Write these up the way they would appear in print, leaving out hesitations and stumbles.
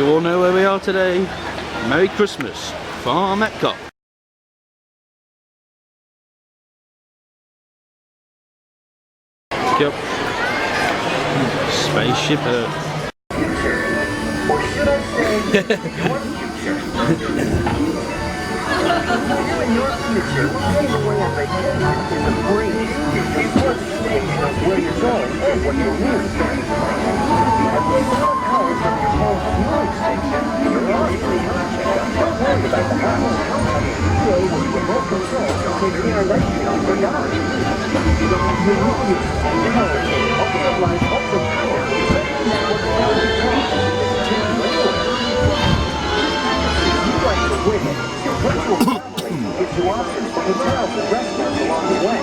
You all know where we are today. Merry Christmas from Epcot. Yep. Spaceship Earth. Or should I say, your future? You and your future will save away on vacation is a breeze before the station of where you're going and what you'll lose. At least 1 hour from your home fueling station, you're on your checkup. Don't worry about the house. You're able to remote control to take care that you forgot. Your future, ultimate life, ultimate power, network quality cost. With it, your virtual family gives you options for hotels and restaurants along the way.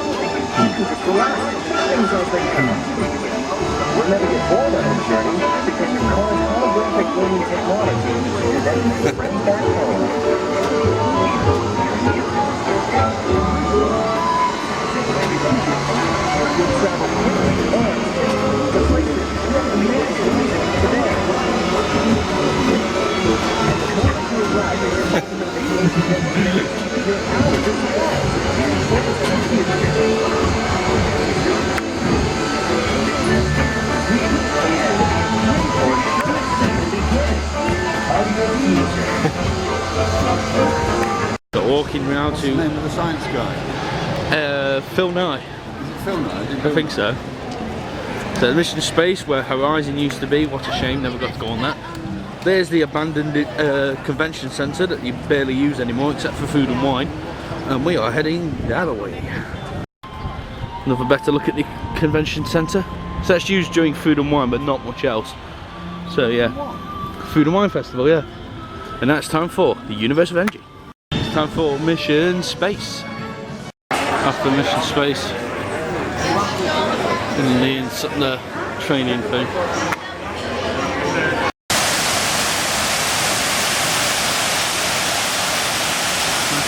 You can just relax, things as they come. You'll never get bored on that journey because your car's holographic gaming technology is then right back home. You'll travel quickly and the places you have imagined today. Walking around to What's the name of the science guy? Phil Nye. Is it Phil Nye? I think so. So the Mission Space, where Horizon used to be. What a shame, never got to go on that. There's the abandoned convention centre that you barely use anymore except for food and wine. And we are heading the other way. Another better look at the convention centre. So that's used during food and wine but not much else. So yeah, food and wine festival, yeah. And now it's time for the Universe of Energy. It's time for Mission Space. After Mission Space, in the training thing.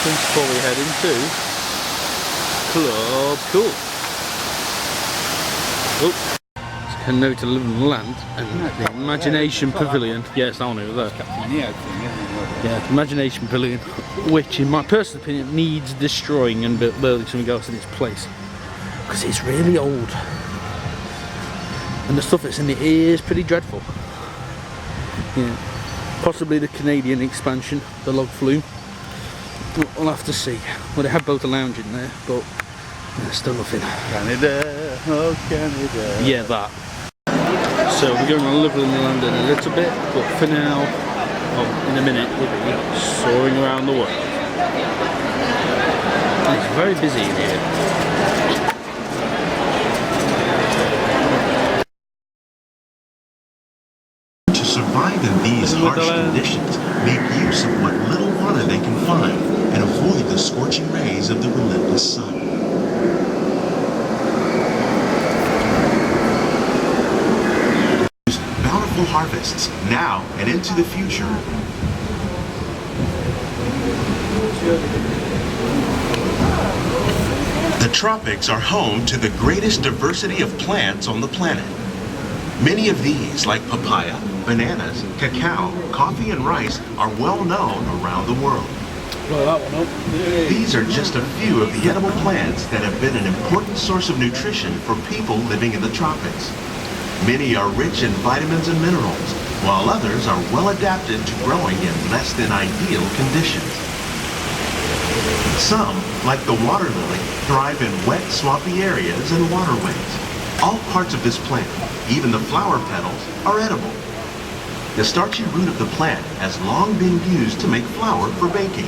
Before we head into Club Cool. Oh, it's a note to live and land and the Imagination Pavilion. Yeah, it's that one over there. Yeah, the Imagination Pavilion, which in my personal opinion needs destroying and building something else in its place. Because it's really old. And the stuff that's in it is pretty dreadful. Yeah. Possibly the Canadian expansion, the log flume. We'll have to see. Well, they have built a lounge in there, but there's still nothing. Canada, oh Canada. Yeah, that. So we're going to live in London a little bit, but for now, well, in a minute, we'll be soaring around the world. And it's very busy in here. To survive in these harsh conditions, make use of what little water they can find and avoid the scorching rays of the relentless sun. Bountiful harvests now and into the future. The tropics are home to the greatest diversity of plants on the planet. Many of these, like papaya, bananas, cacao, coffee, and rice, are well known around the world. These are just a few of the edible plants that have been an important source of nutrition for people living in the tropics. Many are rich in vitamins and minerals, while others are well adapted to growing in less than ideal conditions. Some, like the water lily, thrive in wet, swampy areas and waterways. All parts of this plant, even the flower petals, are edible. The starchy root of the plant has long been used to make flour for baking.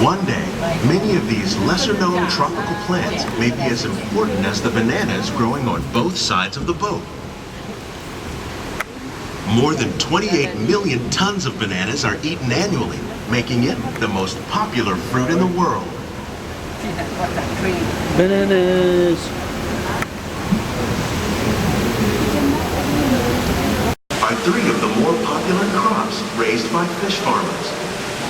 One day, many of these lesser-known tropical plants may be as important as the bananas growing on both sides of the boat. More than 28 million tons of bananas are eaten annually, making it the most popular fruit in the world. Bananas! Are three of the more popular crops raised by fish farmers.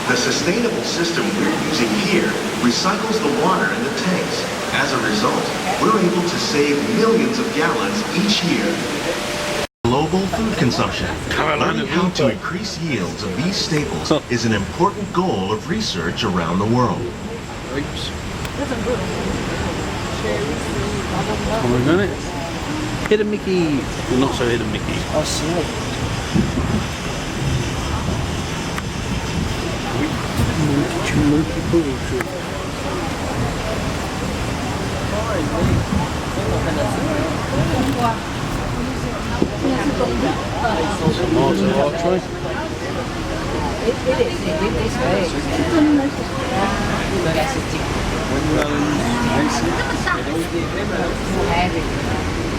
The sustainable system we're using here recycles the water in the tanks. As a result, we're able to save millions of gallons each year. Global food consumption. Learning how to increase yields of these staples is an important goal of research around the world. Oops. Come on, done it. Hidden Mickey. Well, not so hidden Mickey. Oh, snap. Martin archery.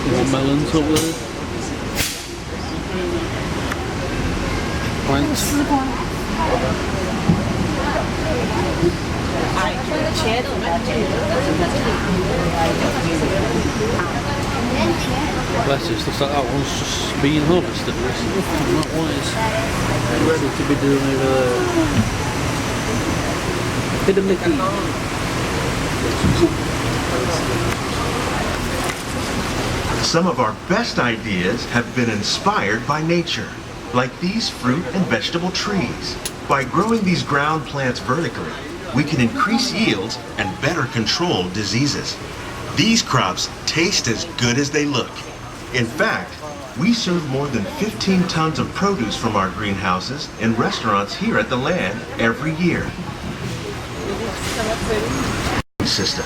Watermelons up there. Plants. Lettuce, looks like that one's just being harvested. That one is ready to be done over there. Hidden Mickey. Some of our best ideas have been inspired by nature, like these fruit and vegetable trees. By growing these ground plants vertically, we can increase yields and better control diseases. These crops taste as good as they look. In fact, we serve more than 15 tons of produce from our greenhouses in restaurants here at the land every year. System.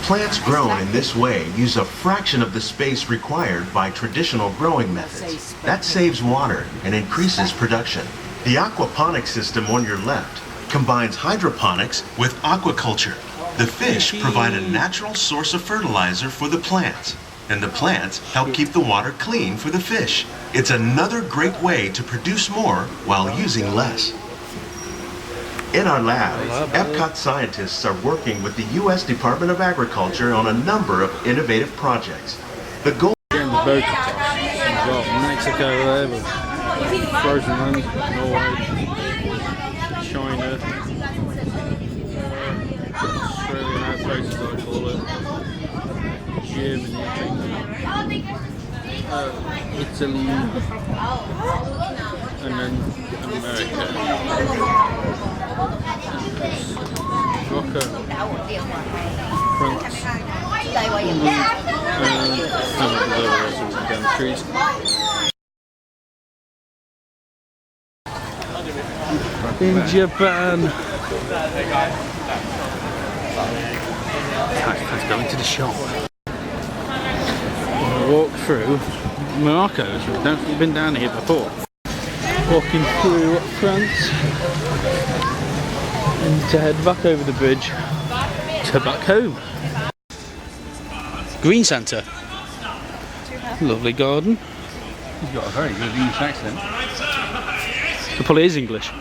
Plants grown in this way use a fraction of the space required by traditional growing methods. That saves water and increases production. The aquaponics system on your left combines hydroponics with aquaculture. The fish provide a natural source of fertilizer for the plants, and the plants help keep the water clean for the fish. It's another great way to produce more while using less. In our lab, Epcot scientists are working with the U.S. Department of Agriculture on a number of innovative projects. The goal Again, the boat attacks. We've got Mexico there with frozen land, Norway, China, Australian outposts, I call it, Germany, Italy, and then America. Morocco, France, in Japan. Let's go into the shop. Walk through Morocco. We've never been down here before. Walking through France and to head back over the bridge to back home. Green Centre. Lovely garden. He's got a very good English accent. It probably is English.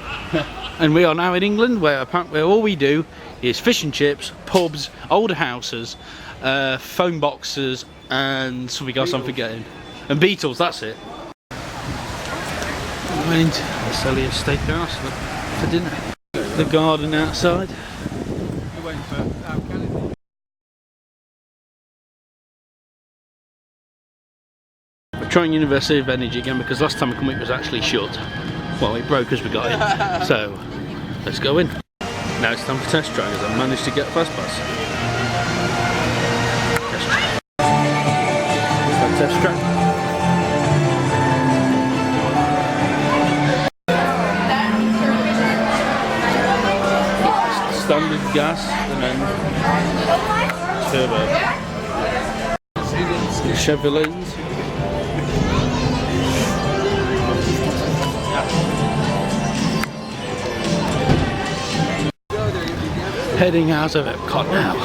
And we are now in England, where all we do is fish and chips, pubs, older houses, phone boxes, and something else I'm forgetting. And Beatles, that's it. Went into the Celia Steakhouse for dinner. The garden outside. We're trying University of Energy again because last time we come it was actually shut. Well, it broke as we got in. So, let's go in. Now it's time for test drive as I managed to get a fast pass. Test track. Standard gas and then turbo. Chevrolets. Heading out of Epcot now.